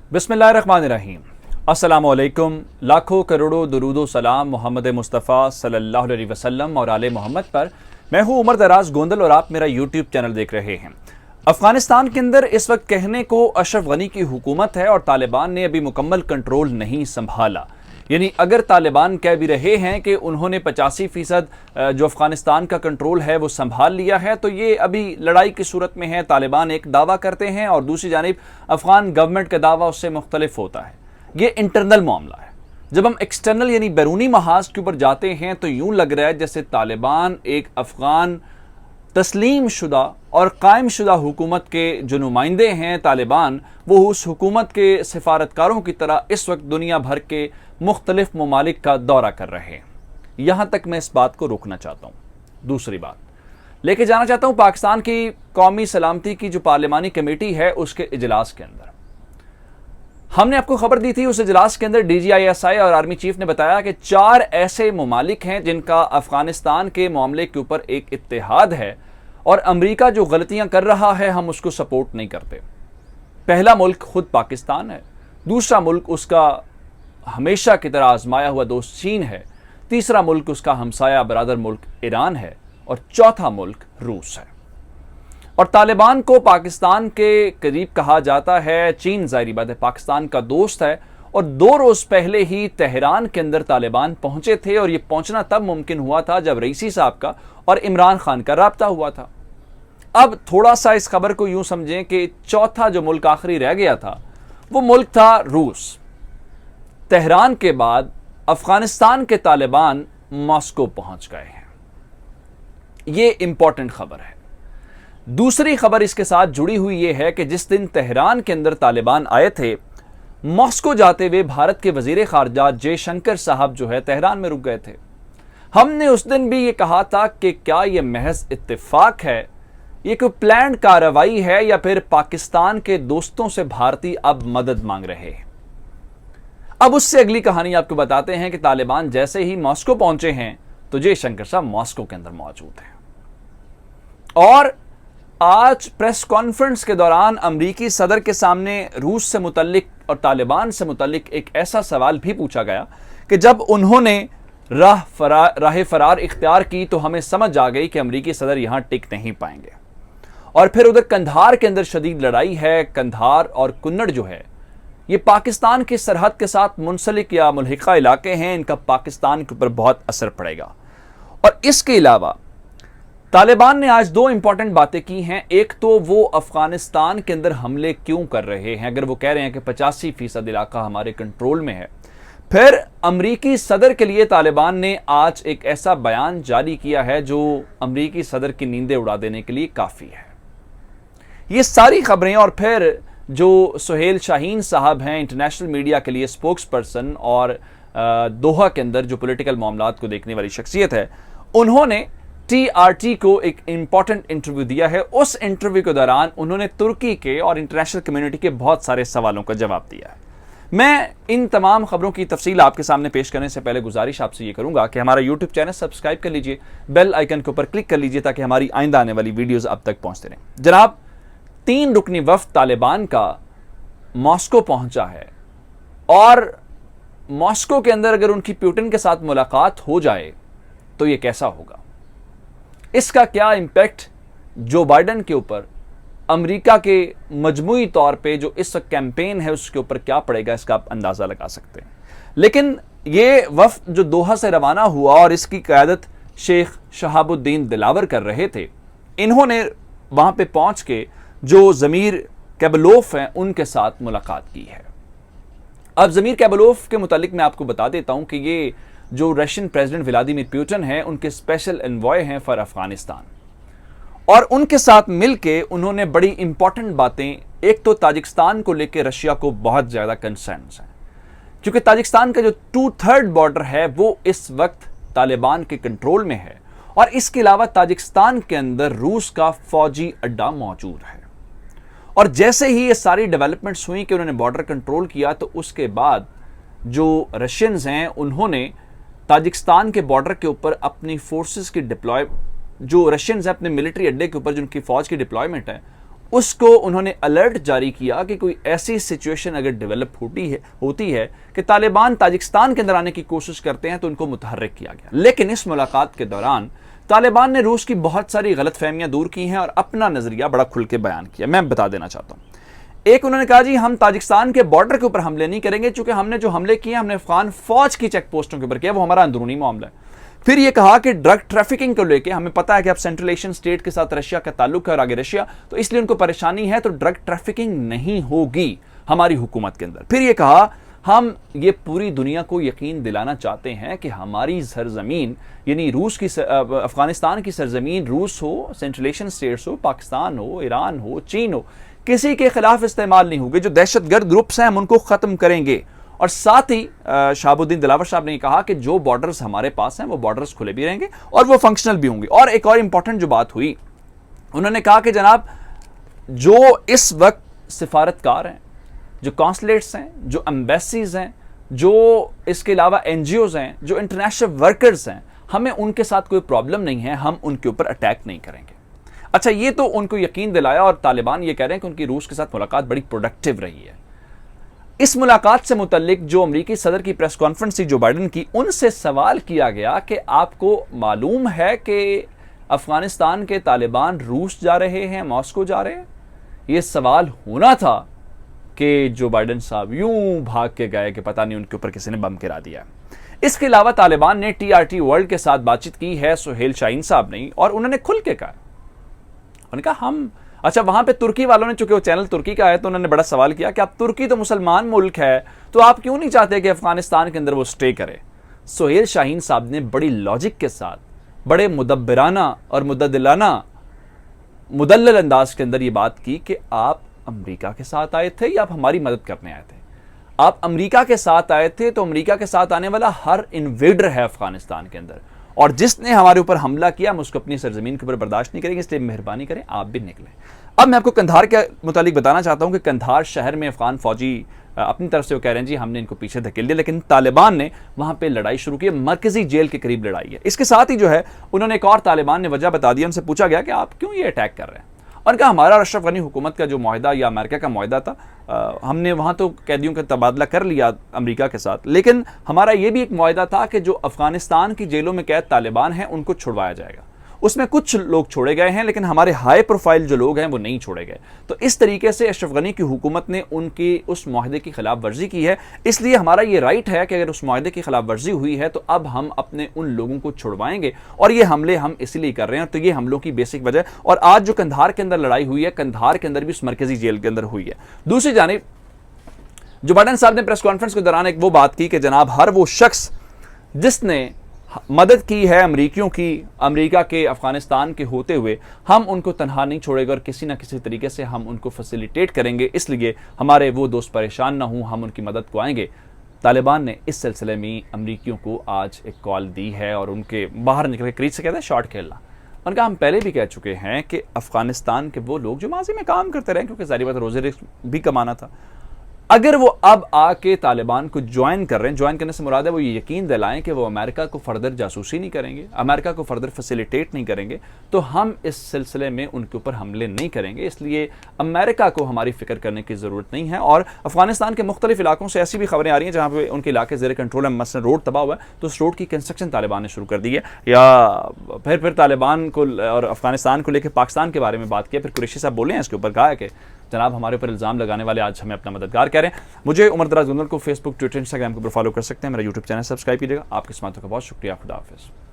बिस्मिल्लाहिर्रहमानिर्रहीम। अस्सलामुअलैकुम। लाखों करोड़ों दुरूदो सलाम मोहम्मद मुस्तफ़ा सल्लल्लाहु अलैहि वसल्लम और आले मोहम्मद पर। मैं हूँ उमर दराज गोंदल और आप मेरा यूट्यूब चैनल देख रहे हैं। अफगानिस्तान के अंदर इस वक्त कहने को अशरफ गनी की हुकूमत है और तालिबान ने अभी मुकम्मल कंट्रोल नहीं संभाला। यानी अगर तालिबान कह भी रहे हैं कि उन्होंने 85% जो अफगानिस्तान का कंट्रोल है वो संभाल लिया है, तो ये अभी लड़ाई की सूरत में है। तालिबान एक दावा करते हैं और दूसरी जानिब अफगान गवर्नमेंट का दावा उससे मुख्तलिफ होता है। ये इंटरनल मामला है। जब हम एक्सटर्नल यानी बैरूनी महाज के ऊपर जाते हैं तो यूं लग रहा है जैसे तालिबान एक अफगान तस्लीम शुदा और कायम शुदा हुकूमत के जो नुमाइंदे हैं तालिबान, वो उस हुकूमत के सिफारतकारों की तरह इस वक्त दुनिया भर के मुख्तलिफ ममालिक का दौरा कर रहे हैं। यहां तक मैं इस बात को रोकना चाहता हूं। दूसरी बात लेके जाना चाहता हूं पाकिस्तान की कौमी सलामती की जो पार्लिमानी कमेटी है उसके इजलास के अंदर। हमने आपको खबर दी थी उस इजलास के अंदर DGISI और आर्मी चीफ ने बताया कि 4 ऐसे ममालिक हैं जिनका अफगानिस्तान के मामले के ऊपर एक इत्तेहाद है और अमेरिका जो गलतियां कर रहा है हम उसको सपोर्ट नहीं करते। पहला मुल्क खुद पाकिस्तान है, दूसरा मुल्क उसका हमेशा की तरह आजमाया हुआ दोस्त चीन है, तीसरा मुल्क उसका हमसाया बरादर मुल्क ईरान है और चौथा मुल्क रूस है। और तालिबान को पाकिस्तान के करीब कहा जाता है। चीन जाहिर बात है पाकिस्तान का दोस्त है और 2 रोज पहले ही तेहरान के अंदर तालिबान पहुंचे थे और यह पहुंचना तब मुमकिन हुआ था जब रईसी साहब का और इमरान खान का राब्ता हुआ था। अब थोड़ा सा इस खबर को यूं समझें कि चौथा जो मुल्क आखिरी रह गया था वो मुल्क था रूस। तेहरान के बाद अफगानिस्तान के तालिबान मॉस्को पहुंच गए हैं। यह इंपॉर्टेंट खबर है। दूसरी खबर इसके साथ जुड़ी हुई यह है कि जिस दिन तेहरान के अंदर तालिबान आए थे, मॉस्को जाते हुए भारत के वजीर खारजा जयशंकर साहब जो है तेहरान में रुक गए थे। हमने उस दिन भी ये कहा था कि क्या यह महज इत्तेफाक है, ये कोई प्लान्ड कार्रवाई है या फिर पाकिस्तान के दोस्तों से भारतीय अब मदद मांग रहे हैं। अब उससे अगली कहानी आपको बताते हैं कि तालिबान जैसे ही मॉस्को पहुंचे हैं तो जयशंकर साहब मॉस्को के अंदर मौजूद हैं और आज प्रेस कॉन्फ्रेंस के दौरान अमरीकी सदर के सामने रूस से मुतल्लिक और तालिबान से मुतल्लिक एक ऐसा सवाल भी पूछा गया कि जब उन्होंने राह फरार इख्तियार की तो हमें समझ आ गई कि अमरीकी सदर यहां टिक नहीं पाएंगे। और फिर उधर कंधार के अंदर शदीद लड़ाई है। कंधार और कुन्नड़ जो है ये पाकिस्तान की सरहद के साथ मुंसलिक या मुल्हिका इलाके हैं, इनका पाकिस्तान के ऊपर बहुत असर पड़ेगा। और इसके अलावा तालिबान ने आज 2 इंपॉर्टेंट बातें की हैं। एक तो वो अफगानिस्तान के अंदर हमले क्यों कर रहे हैं, अगर वो कह रहे हैं कि 85% इलाका हमारे कंट्रोल में है। फिर अमरीकी सदर के लिए तालिबान ने आज एक ऐसा बयान जारी किया है जो अमरीकी सदर की नींदें उड़ा देने के लिए काफी है। ये सारी खबरें और फिर जो सुहेल शाहीन साहब हैं इंटरनेशनल मीडिया के लिए स्पोक्स पर्सन और दोहा के अंदर जो पॉलिटिकल मामलात को देखने वाली शख्सियत है, उन्होंने TRT को एक इंपॉर्टेंट इंटरव्यू दिया है। उस इंटरव्यू के दौरान उन्होंने तुर्की के और इंटरनेशनल कम्युनिटी के बहुत सारे सवालों का जवाब दिया है। मैं इन तमाम खबरों की तफसील आपके सामने पेश करने से पहले गुजारिश आपसे ये करूंगा कि हमारा यूट्यूब चैनल सब्सक्राइब कर लीजिए, बेल आइकन के ऊपर क्लिक कर लीजिए ताकि हमारी आइंदा आने वाली वीडियोस आप तक पहुंचते रहें। जनाब, 3 रुकनी वफ्द तालिबान का मॉस्को पहुंचा है और मॉस्को के अंदर अगर उनकी पुतिन के साथ मुलाकात हो जाए तो यह कैसा होगा, इसका क्या इंपैक्ट जो बाइडन के ऊपर, अमेरिका के मजमूई तौर पे जो इस वक्त कैंपेन है उसके ऊपर क्या पड़ेगा, इसका आप अंदाजा लगा सकते हैं। लेकिन ये वफ्द जो दोहा से रवाना हुआ और इसकी क़यादत शेख शहाबुद्दीन दिलावर कर रहे थे, इन्होंने वहां पे पहुंच के जो ज़मीर कैबलोफ हैं उनके साथ मुलाकात की है। अब ज़मीर कैबलोफ के मुतालिक मैं आपको बता देता हूं कि ये जो रशियन प्रेसिडेंट व्लादिमीर पुतिन है उनके स्पेशल एनवॉय हैं फॉर अफगानिस्तान और उनके साथ मिलके उन्होंने बड़ी इंपॉर्टेंट बातें, एक तो ताजिकिस्तान को लेकर रशिया को बहुत ज़्यादा कंसर्न्स हैं क्योंकि ताजिकिस्तान का जो 2/3 बॉर्डर है वो इस वक्त तालिबान के कंट्रोल में है और इसके अलावा ताजिकिस्तान के अंदर रूस का फौजी अड्डा मौजूद है। और जैसे ही ये सारी डेवलपमेंट्स हुई कि उन्होंने बॉर्डर कंट्रोल किया तो उसके बाद जो रशियंस हैं उन्होंने ताजिकिस्तान के बॉर्डर के ऊपर अपनी फोर्सेस की डिप्लॉय, जो रशियंस हैं अपने मिलिट्री अड्डे के ऊपर जो उनकी फौज की डिप्लॉयमेंट है उसको उन्होंने अलर्ट जारी किया कि कोई ऐसी सिचुएशन अगर डेवलप होती है कि तालिबान ताजिकिस्तान के अंदर आने की कोशिश करते हैं तो उनको मुतहर्रिक किया गया। लेकिन इस मुलाकात के दौरान तालिबान ने रूस की बहुत सारी गलतफहमियां दूर की हैं और अपना नजरिया बड़ा खुल के बयान किया। मैं बता देना चाहता हूं। एक, उन्होंने कहा जी हम ताजिकिस्तान के बॉर्डर के ऊपर हमले नहीं करेंगे, चूंकि हमने जो हमले किए हमने अफगान फौज की चेक पोस्टों के ऊपर किया, वो हमारा अंदरूनी मामला है। फिर ये कहा कि ड्रग ट्रैफिकिंग को लेके हमें पता है कि अब सेंट्रल एशियन स्टेट के साथ रशिया का ताल्लुक है और आगे रशिया, तो इसलिए उनको परेशानी है, तो ड्रग ट्रैफिकिंग नहीं होगी हमारी हुकूमत के अंदर। फिर ये कहा हम ये पूरी दुनिया को यकीन दिलाना चाहते हैं कि हमारी सरजमीन यानी रूस की अफगानिस्तान की सरजमीन, रूस हो, सेंट्रल एशियन स्टेट्स हो, पाकिस्तान हो, ईरान हो, चीन हो, किसी के खिलाफ इस्तेमाल नहीं होगी। जो दहशतगर्द ग्रुप्स हैं हम उनको खत्म करेंगे। और साथ ही शहाबुद्दीन दिलावर साहब ने कहा कि जो बॉर्डर्स हमारे पास हैं वो बॉर्डर्स खुले भी रहेंगे और वो फंक्शनल भी होंगे। और एक और इंपॉर्टेंट जो बात हुई, उन्होंने कहा कि जनाब जो इस वक्त सिफारतकार हैं, जो कॉन्सुलेट्स हैं, जो एम्बेसीज हैं, जो इसके अलावा एनजीओज हैं, जो इंटरनेशनल वर्कर्स हैं, हमें उनके साथ कोई प्रॉब्लम नहीं है, हम उनके ऊपर अटैक नहीं करेंगे। अच्छा, ये तो उनको यकीन दिलाया और तालिबान ये कह रहे हैं कि उनकी रूस के साथ मुलाकात बड़ी प्रोडक्टिव रही है। इस मुलाकात से मुतल्लिक जो अमेरिकी सदर की प्रेस कॉन्फ्रेंस थी जो बाइडेन की, उनसे सवाल किया गया कि आपको मालूम है कि अफगानिस्तान के तालिबान रूस जा रहे हैं, मॉस्को जा रहे हैं? यह सवाल होना था कि जो बाइडेन साहब यूं भाग के गए कि पता नहीं उनके ऊपर किसी ने बम गिरा दिया। इसके अलावा तालिबान ने TRT वर्ल्ड के साथ बातचीत की है, सुहेल शाहीन साहब ने, और उन्होंने खुल के कहा, उन्होंने कहा हम, अच्छा वहां पे तुर्की वालों ने, चूंकि वो चैनल तुर्की का है, तो उन्होंने बड़ा सवाल किया कि आप, तुर्की तो मुसलमान मुल्क है, तो आप क्यों नहीं चाहते कि अफगानिस्तान के अंदर वो स्टे करे? सुहेल शाहीन साहब ने बड़ी लॉजिक के साथ, बड़े मुदब्बिराना और मुदल्लल अंदाज के अंदर ये बात की कि आप अमेरिका के साथ आए थे या आप हमारी मदद करने आए थे? आप अमेरिका के साथ आए थे तो अमेरिका के साथ आने वाला हर इन्वेडर है अफगानिस्तान के अंदर, और जिसने हमारे ऊपर हमला किया हम उसको अपनी सरजमीन के ऊपर बर्दाश्त नहीं करेंगे, इसलिए मेहरबानी करें आप भी निकलें। अब मैं आपको कंधार के मुतालिक बताना चाहता हूं कि कंधार शहर में अफगान फौजी अपनी तरफ से वो कह रहे हैं जी हमने इनको पीछे धकेल दिया, लेकिन तालिबान ने वहां पे लड़ाई शुरू की, मरकजी जेल के करीब लड़ाई है। इसके साथ ही जो है उन्होंने एक और तालिबान ने वजह बता दी, उनसे पूछा गया कि आप क्यों ये अटैक कर रहे हैं? और कहा हमारा अशरफ गनी हुकूमत का जो मुआहदा या अमेरिका का मुआहदा था, हमने वहाँ तो कैदियों का तबादला कर लिया अमेरिका के साथ, लेकिन हमारा ये भी एक मुआहदा था कि जो अफगानिस्तान की जेलों में कैद तालिबान हैं उनको छुड़वाया जाएगा। उसमें कुछ लोग छोड़े गए हैं, लेकिन हमारे हाई प्रोफाइल जो लोग हैं वो नहीं छोड़े गए। तो इस तरीके से अशरफ गनी की हुकूमत ने उनकी उस मुआहदे की खिलाफ वर्जी की है, इसलिए हमारा ये राइट है कि अगर उस मुआहदे की खिलाफ वर्जी हुई है तो अब हम अपने उन लोगों को छुड़वाएंगे, और ये हमले हम इसलिए कर रहे हैं। तो ये हमलों की बेसिक वजह, और आज जो कंधार के अंदर लड़ाई हुई है, कंधार के अंदर भी उस मरकजी जेल के अंदर हुई है। दूसरी जानिब जो बाइडेन साहब ने प्रेस कॉन्फ्रेंस के दौरान एक वो बात की कि जनाब हर वो शख्स जिसने मदद की है अमरीकियों की, अमेरिका के अफगानिस्तान के होते हुए, हम उनको तनहा नहीं छोड़ेंगे और किसी ना किसी तरीके से हम उनको फैसिलिटेट करेंगे, इसलिए हमारे वो दोस्त परेशान ना हों, हम उनकी मदद को आएंगे। तालिबान ने इस सिलसिले में अमरीकियों को आज एक कॉल दी है और उनके बाहर निकल के क्रीज से कहते हैं शॉट खेलना। उनका हम पहले भी कह चुके हैं कि अफगानिस्तान के वो लोग जो माजी में काम करते रहे, क्योंकि जारी बात रोजे भी कमाना था, अगर वो अब आके तालिबान को ज्वाइन कर रहे हैं, ज्वाइन करने से मुराद है वो ये यकीन दिलाएं कि वो अमेरिका को फर्दर जासूसी नहीं करेंगे, अमेरिका को फर्दर फैसिलिटेट नहीं करेंगे, तो हम इस सिलसिले में उनके ऊपर हमले नहीं करेंगे। इसलिए अमेरिका को हमारी फिक्र करने की ज़रूरत नहीं है। और अफगानिस्तान के मुख्तलिफ इलाकों से ऐसी भी खबरें आ रही हैं जहाँ पे उनके इलाके ज़ेर कंट्रोल है, मसलन रोड तबाह हुआ है, तो उस रोड की कंस्ट्रक्शन तालिबान ने शुरू कर दी है। या फिर तालिबान को और अफगानिस्तान को लेकर पाकिस्तान के बारे में बात किया, फिर कुरैशी साहब बोले हैं इसके ऊपर, कहा है कि जनाब हमारे ऊपर इल्ज़ाम लगाने वाले आज हमें अपना मददगार कह रहे हैं। मुझे उमर दराज गोंदल को फेसबुक, ट्विटर, इंस्टाग्राम के ऊपर फॉलो कर सकते हैं। मेरा यूट्यूब चैनल सब्सक्राइब कीजिएगा। आपकी समातों का बहुत शुक्रिया। खुदा हाफिज़।